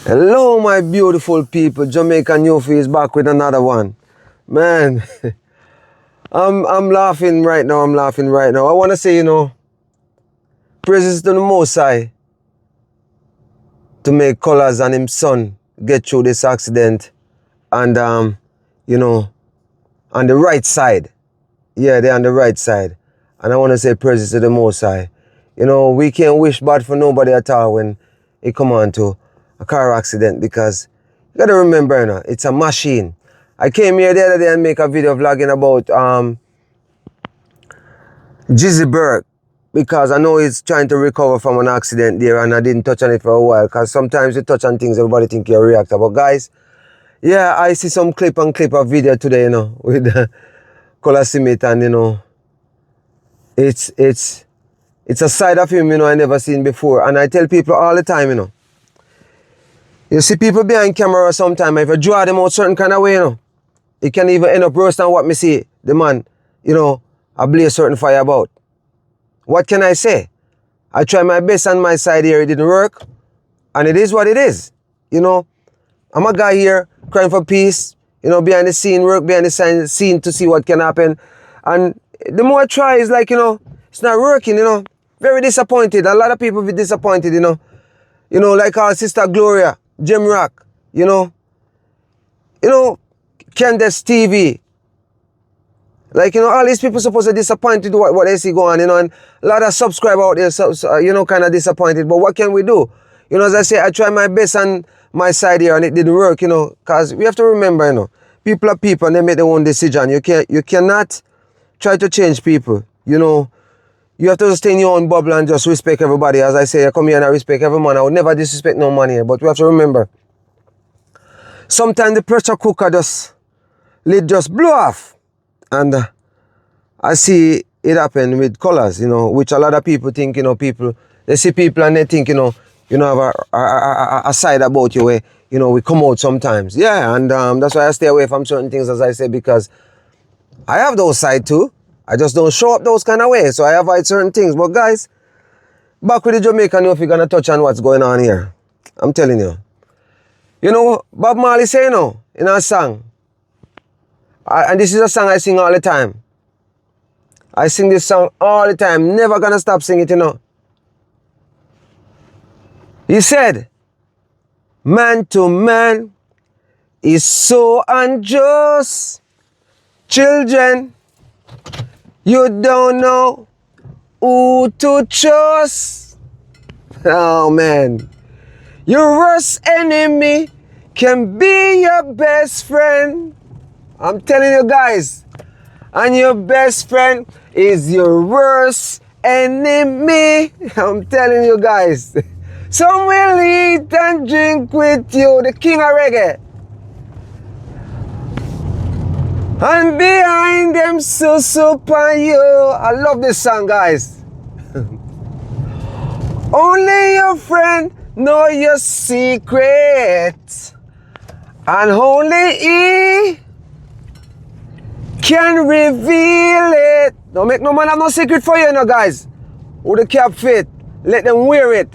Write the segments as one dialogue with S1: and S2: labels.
S1: Hello, my beautiful people. Jamaican Newfie is back with another one. Man, I'm laughing right now. I want to say, praises to the Most High to make Colaz and his son get through this accident and, on the right side. Yeah, they're on the right side. And I want to say praises to the Most High. We can't wish bad for nobody at all when it come on to a car accident, because you gotta remember, it's a machine. I came here the other day and make a video vlogging about Jizzy Burke, because I know he's trying to recover from an accident there, and I didn't touch on it for a while, because sometimes you touch on things everybody think you're a reactor. But guys, yeah, I see some clip of video today, with Colaz, and it's a side of him, I never seen before. And I tell people all the time, you see people behind camera sometimes, if you draw them out certain kind of way, it can even end up worse than what me see the man, I blaze certain fire about. What can I say? I try my best on my side here, it didn't work. And it is what it is. I'm a guy here crying for peace, behind the scene, work behind the scene to see what can happen. And the more I try, it's like, it's not working, Very disappointed. A lot of people be disappointed, like our sister Gloria, Jim Rock, Candace TV. Like, all these people supposed to be disappointed with what they see going on, and a lot of subscribers out there, kind of disappointed. But what can we do? As I say, I try my best on my side here and it didn't work, because we have to remember, people are people and they make their own decision. You cannot try to change people, You have to stay in your own bubble and just respect everybody. As I say, I come here and I respect every man. I would never disrespect no man here. But we have to remember, sometimes the pressure cooker lid just blow off. And I see it happen with Colaz, which a lot of people think, they see people and they think, you have a side about you where, we come out sometimes. Yeah, and that's why I stay away from certain things, as I say, because I have those side too. I just don't show up those kind of ways, so I avoid certain things. But guys, back with the Jamaican, if you're going to touch on what's going on here. I'm telling you. Bob Marley say, in a song, and this is a song I sing all the time. I sing this song all the time, never going to stop singing it, He said, man to man is so unjust. Children, you don't know who to trust. Oh, man. Your worst enemy can be your best friend. I'm telling you guys. And your best friend is your worst enemy. I'm telling you guys. Some will eat and drink with you, the king of reggae. And behind them, so super you. I love this song, guys. Only your friend know your secret, and only he can reveal it. Don't make no man have no secret for you, guys. Who the cap fit, let them wear it.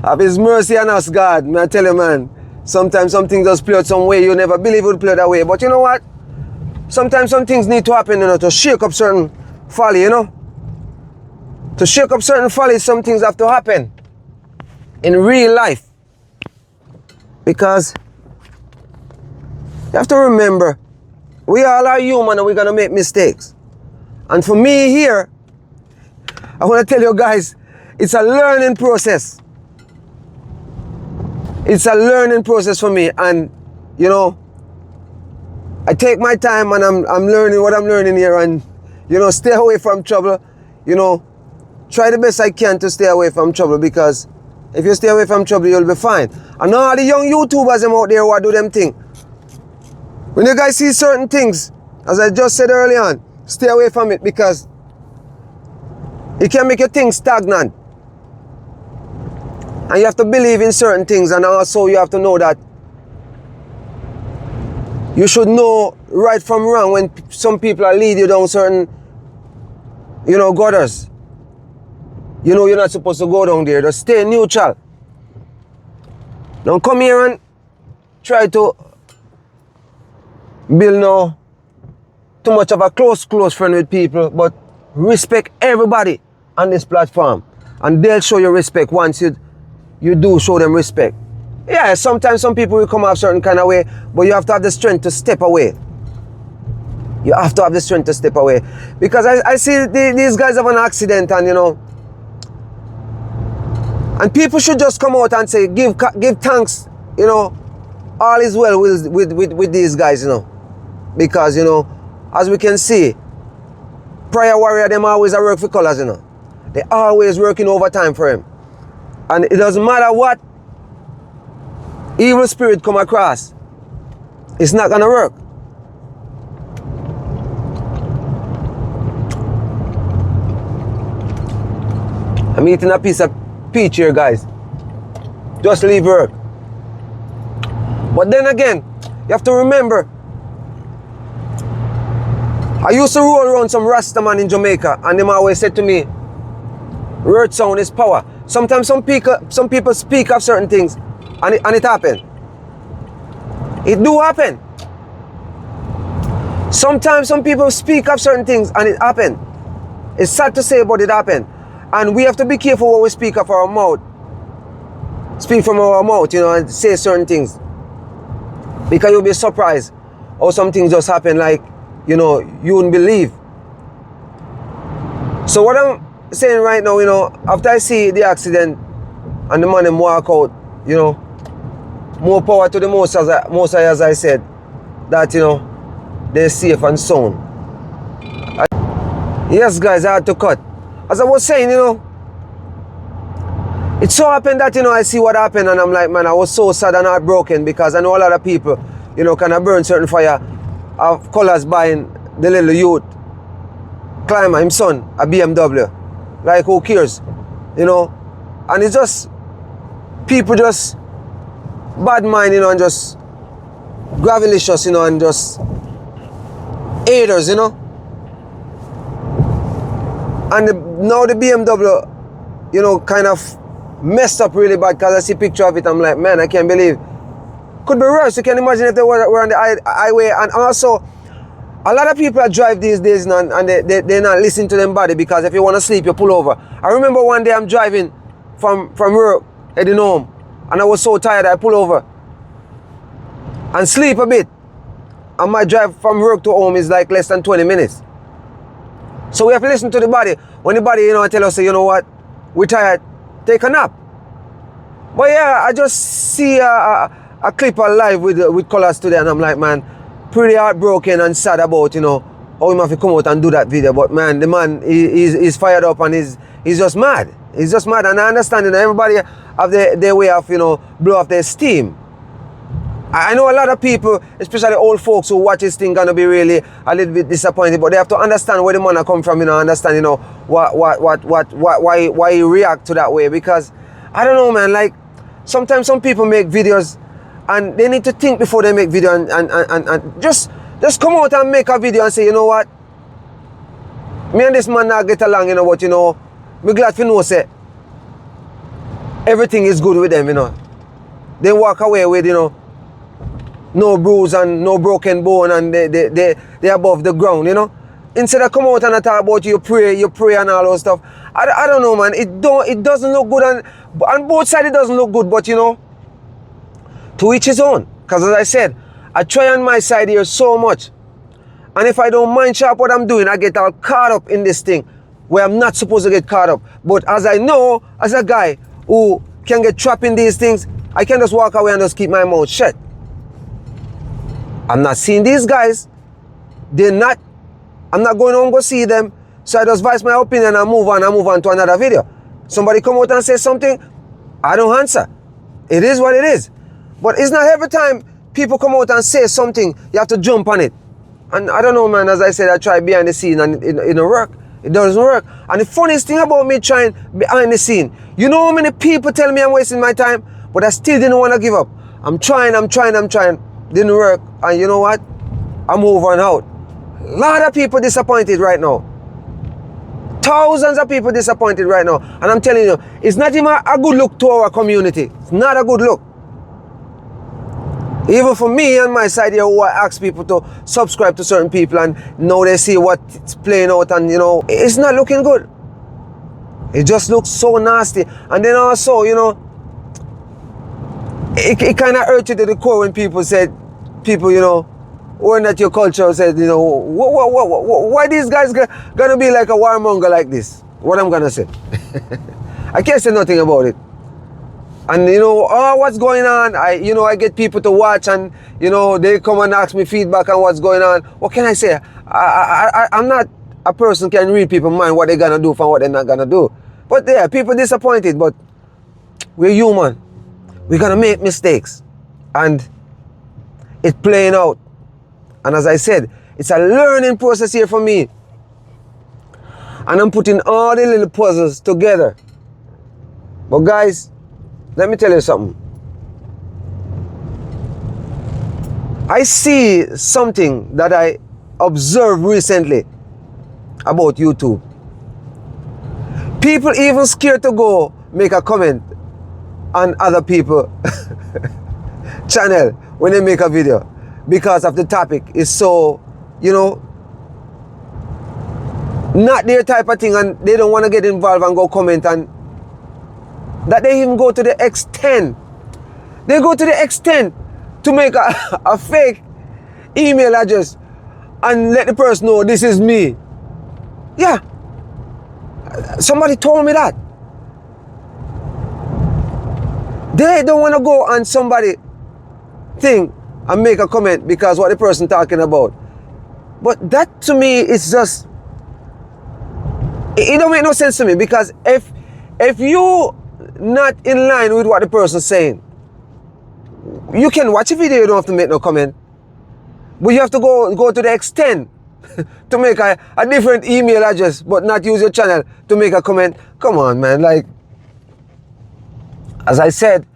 S1: Have his mercy on us, God. May I tell you, man. Sometimes some things just play out some way you never believe would play that way. But you know what? Sometimes some things need to happen, to shake up certain folly, To shake up certain folly, some things have to happen in real life. Because you have to remember, we all are human and we're going to make mistakes. And for me here, I want to tell you guys, it's a learning process. It's a learning process for me, and I take my time and I'm learning what I'm learning here, and stay away from trouble. Try the best I can to stay away from trouble, because if you stay away from trouble, you'll be fine. And all the young YouTubers out there who do them thing, when you guys see certain things, as I just said earlier on, stay away from it, because it can make your things stagnant. And you have to believe in certain things, and also you have to know that you should know right from wrong when some people are leading you down certain, gutters. You're not supposed to go down there. Just stay neutral. Don't come here and try to build no too much of a close friend with people, but respect everybody on this platform. And they'll show you respect once you do show them respect. Yeah, sometimes some people will come out a certain kind of way, but you have to have the strength to step away. You have to have the strength to step away. Because I see these guys have an accident, and you know, and people should just come out and say, give thanks, you know, all is well with these guys, you know. Because, you know, as we can see, Prayer Warrior, them always a work for Colaz, you know. They always working overtime for him. And it doesn't matter what evil spirit come across, it's not gonna work. I'm eating a piece of peach here, guys. Just leave work. But then again, you have to remember, I used to roll around some Rasta man in Jamaica, and them always said to me, word sound is power. Sometimes some people speak of certain things, and it happen. It do happen. Sometimes some people speak of certain things, and it happen. It's sad to say, but it happen. And we have to be careful what we speak of our mouth. Speak from our mouth, you know, and say certain things. Because you'll be surprised how some things just happen, like, you know, you wouldn't believe. So what I'm saying right now, you know, after I see the accident and the man them walk out, you know, more power to the most, as I said, that, you know, they're safe and sound. Yes, guys, I had to cut. As I was saying, you know, it so happened that, you know, I see what happened, and I'm like, man, I was so sad and heartbroken, because I know a lot of people, you know, kind of burn certain fire of Colaz buying the little youth climber, his son, a BMW. Like, who cares? You know? And it's just, people just bad mind, you know, and just gravelicious, you know, and just haters, you know? And now the BMW, you know, kind of messed up really bad, because I see a picture of it. I'm like, man, I can't believe. Could be worse. You can imagine if they were on the highway. And also, a lot of people that drive these days now, and they're not listening to them body, because if you want to sleep, you pull over. I remember one day I'm driving from work, heading home, and I was so tired I pull over and sleep a bit. And my drive from work to home is like less than 20 minutes. So we have to listen to the body. When the body, you know, tell us, you know what, we're tired, take a nap. But yeah, I just see a clip of live with Colaz today, and I'm like, man, pretty heartbroken and sad about, you know, how he have to come out and do that video. But man, the man, he's fired up, and he's just mad. He's just mad. And I understand, you know, everybody have their way of, you know, blow off their steam. I know a lot of people, especially old folks who watch this thing, gonna be really a little bit disappointed, but they have to understand where the man come from, you know, understand, you know, why he react to that way. Because I don't know, man, like sometimes some people make videos and they need to think before they make video, and just come out and make a video and say, you know what, me and this man not get along, you know, but you know, me glad to know say everything is good with them, you know. They walk away with, you know, no bruise and no broken bone, and they're above the ground, you know. Instead of come out and talk about you pray and all those stuff. I don't know, man. It doesn't look good, and on both sides it doesn't look good, but you know, to each his own. Because as I said, I try on my side here so much, and if I don't mind sharp what I'm doing, I get all caught up in this thing where I'm not supposed to get caught up. But as I know, as a guy who can get trapped in these things, I can just walk away and just keep my mouth shut. I'm not seeing these guys. I'm not going home go see them. So I just voice my opinion and move on to another video. Somebody come out and say something, I don't answer. It is what it is. But it's not every time people come out and say something, you have to jump on it. And I don't know, man, as I said, I try behind the scene, and it don't work. It doesn't work. And the funniest thing about me trying behind the scene, you know how many people tell me I'm wasting my time, but I still didn't want to give up. I'm trying. Didn't work. And you know what? I'm over and out. A lot of people disappointed right now. Thousands of people disappointed right now. And I'm telling you, it's not even a good look to our community. It's not a good look. Even for me on my side here, who I ask people to subscribe to certain people, and now they see what's playing out, and you know, it's not looking good. It just looks so nasty. And then also, you know, it kind of hurt you to the core when people said, you know, were not your culture, said, you know, why these guys gonna be like a warmonger like this? What I'm gonna say? I can't say nothing about it. And you know, what's going on? I get people to watch, and you know, they come and ask me feedback on what's going on. What can I say? I'm not a person can read people's mind, what they're gonna do from what they're not gonna do. But yeah, people disappointed, but we're human. We're gonna make mistakes, and it's playing out. And as I said, it's a learning process here for me. And I'm putting all the little puzzles together. But guys, let me tell you something. I see something that I observed recently about YouTube. People even scared to go make a comment on other people's channel when they make a video because of the topic is so, you know, not their type of thing, and they don't want to get involved and go comment, and that they even go to the extent. They go to the extent to make a fake email address and let the person know this is me. Yeah. Somebody told me that. They don't want to go on somebody thing and make a comment because what the person talking about. But that to me is just, it don't make no sense to me, because if you not in line with what the person's saying, you can watch a video, you don't have to make no comment. But you have to go to the extent to make a different email address but not use your channel to make a comment. Come on, man. Like, as I said,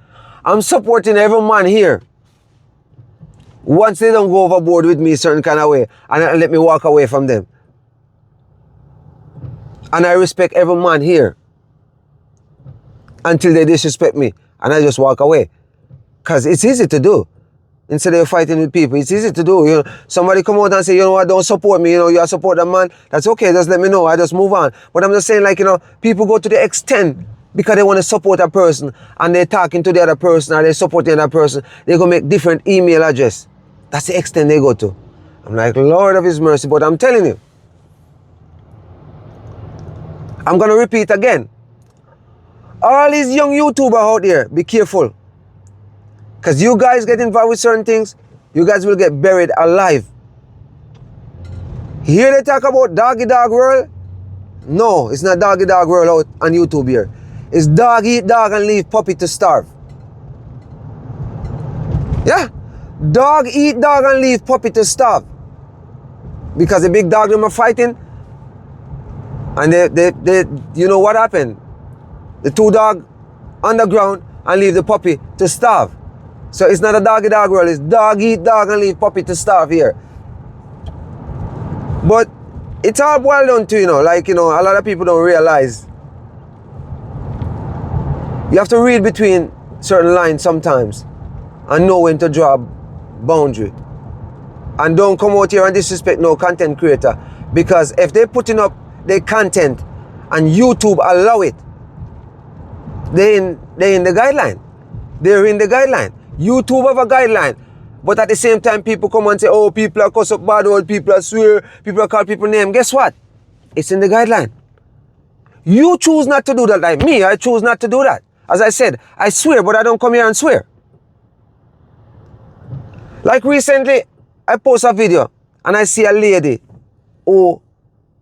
S1: I'm supporting every man here. Once they don't go overboard with me a certain kind of way and let me walk away from them. And I respect every man here until they disrespect me and I just walk away. Because it's easy to do. Instead of fighting with people, it's easy to do. You know, somebody come out and say, you know what, don't support me, you know, you support the man. That's okay, just let me know, I just move on. But I'm just saying, like, you know, people go to the extent because they want to support a person and they're talking to the other person or they're supporting that person. They're going to make different email address. That's the extent they go to. I'm like, Lord of His mercy, but I'm telling you, I'm going to repeat again. All these young YouTubers out there, be careful. Because you guys get involved with certain things, you guys will get buried alive. Here they talk about doggy dog world. No, it's not doggy dog world out on YouTube here. It's dog eat dog and leave puppy to starve. Yeah. Dog eat dog and leave puppy to starve. Because the big dog them are fighting. And they you know what happened? The two dog on the ground and leave the puppy to starve. So it's not a doggy dog world, it's dog eat dog and leave puppy to starve here. But it's all boiled down to, you know, like, you know, a lot of people don't realize. You have to read between certain lines sometimes and know when to draw a boundary. And don't come out here and disrespect no content creator. Because if they're putting up their content and YouTube allow it, they're in the guideline. They're in the guideline. YouTube have a guideline. But at the same time, people come and say, oh, people are cuss up bad word, people are swear, people are call people name. Guess what? It's in the guideline. You choose not to do that. Like me, I choose not to do that. As I said, I swear, but I don't come here and swear. Like recently, I post a video and I see a lady who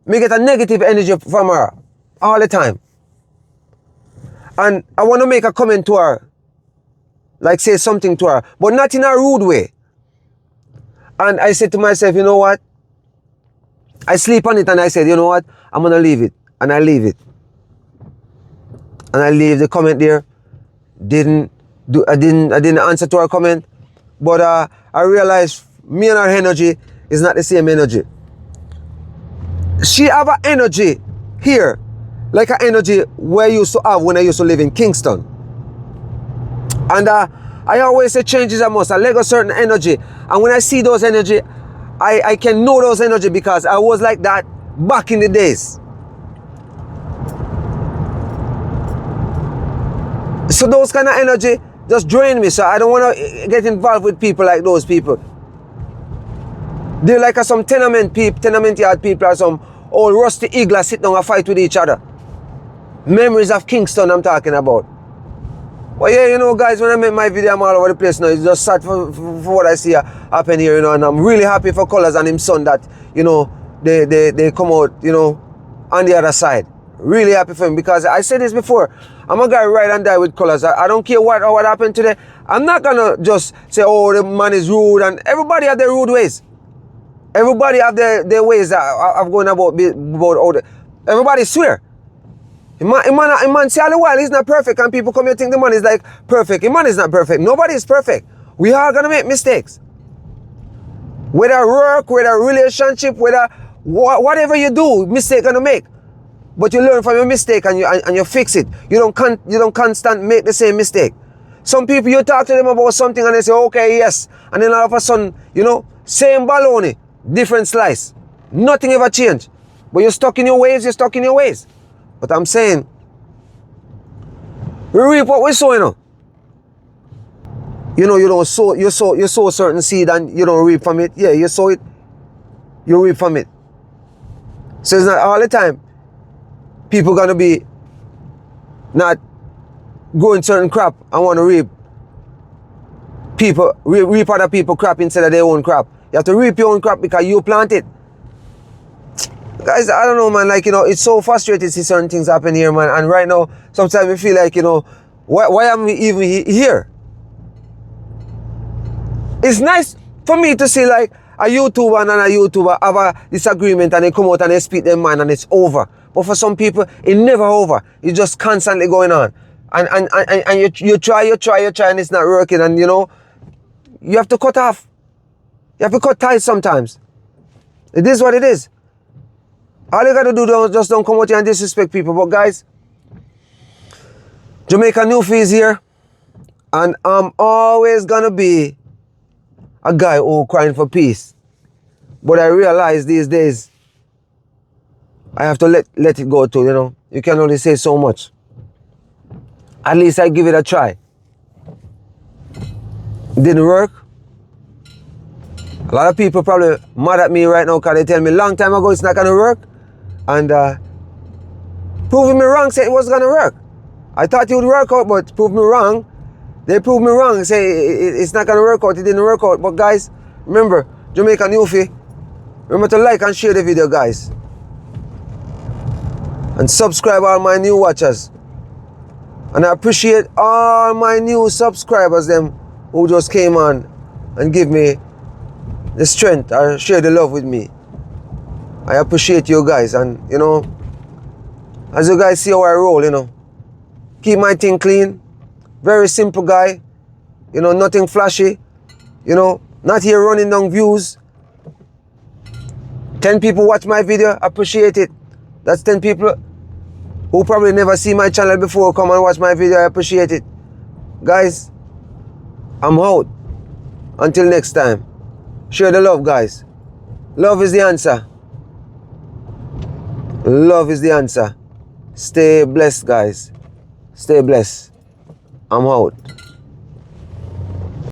S1: me get a negative energy from her all the time. And I want to make a comment to her. Like say something to her, but not in a rude way. And I said to myself, you know what? I sleep on it and I said, you know what? I'm gonna leave it. And I leave it. And I leave the comment there. I didn't answer to her comment. But I realized me and her energy is not the same energy. She have an energy here, like an energy where I used to have when I used to live in Kingston. And I I always say change is a must. I let go certain energy. And when I see those energy, I can know those energy because I was like that back in the days. So those kind of energy just drain me. So I don't want to get involved with people like those people. They're like some tenement yard people or some old rusty eagle sit down and fight with each other. Memories of Kingston I'm talking about. Well, yeah, you know, guys, when I make my video, I'm all over the place now. It's just sad for what I see happen here, you know, and I'm really happy for Colaz and his son that, you know, they come out, you know, on the other side. Really happy for him because I said this before. I'm a guy ride and die with Colaz. I don't care what happened today. I'm not gonna just say, oh, the man is rude, and everybody have their rude ways. Everybody have their ways that I'm going about all the, everybody swear. A man say all the while he's not perfect, and people come here and think the man is like perfect. The man is not perfect. Nobody is perfect. We are gonna make mistakes. Whether work, whether relationship, whether whatever you do, mistake gonna make. But you learn from your mistake and you fix it. You don't constant make the same mistake. Some people you talk to them about something and they say, okay, yes. And then all of a sudden, you know, same baloney, different slice. Nothing ever changed. But you're stuck in your ways, you're stuck in your ways. But I'm saying, we reap what we sow, you know. You know, you sow a certain seed and you don't reap from it. Yeah, you sow it, you reap from it. So it's not all the time people gonna be not growing certain crop and want to reap other people crop instead of their own crop. You have to reap your own crop because you plant it. Guys, I don't know, man, like, you know, it's so frustrating to see certain things happen here, man. And right now, sometimes we feel like, you know, why am I even here? It's nice for me to see like a YouTuber and a YouTuber have a disagreement and they come out and they speak their mind and it's over. But for some people, it's never over. It's just constantly going on. And you try and it's not working. And you know, you have to cut off. You have to cut ties sometimes. It is what it is. All you gotta do just don't come out here and disrespect people. But guys, Jamaica Newfie is here. And I'm always gonna be a guy who crying for peace. But I realize these days, I have to let it go too, you know. You can only say so much. At least I give it a try. Didn't work. A lot of people probably mad at me right now because they tell me long time ago it's not gonna work. And proving me wrong, say it was gonna work. I thought it would work out, but prove me wrong. They proved me wrong, say it's not gonna work out, it didn't work out. But guys, remember, Jamaica Newfie, remember to like and share the video, guys. And subscribe all my new watchers. And I appreciate all my new subscribers, them who just came on and give me the strength or share the love with me. I appreciate you guys. And you know, as you guys see how I roll, you know, keep my thing clean. Very simple guy. You know, nothing flashy. You know, not here running down views. 10 people watch my video, appreciate it. That's 10 people who probably never see my channel before come and watch my video, I appreciate it. Guys, I'm out. Until next time. Share the love, guys. Love is the answer. Love is the answer. Stay blessed, guys. Stay blessed. I'm out.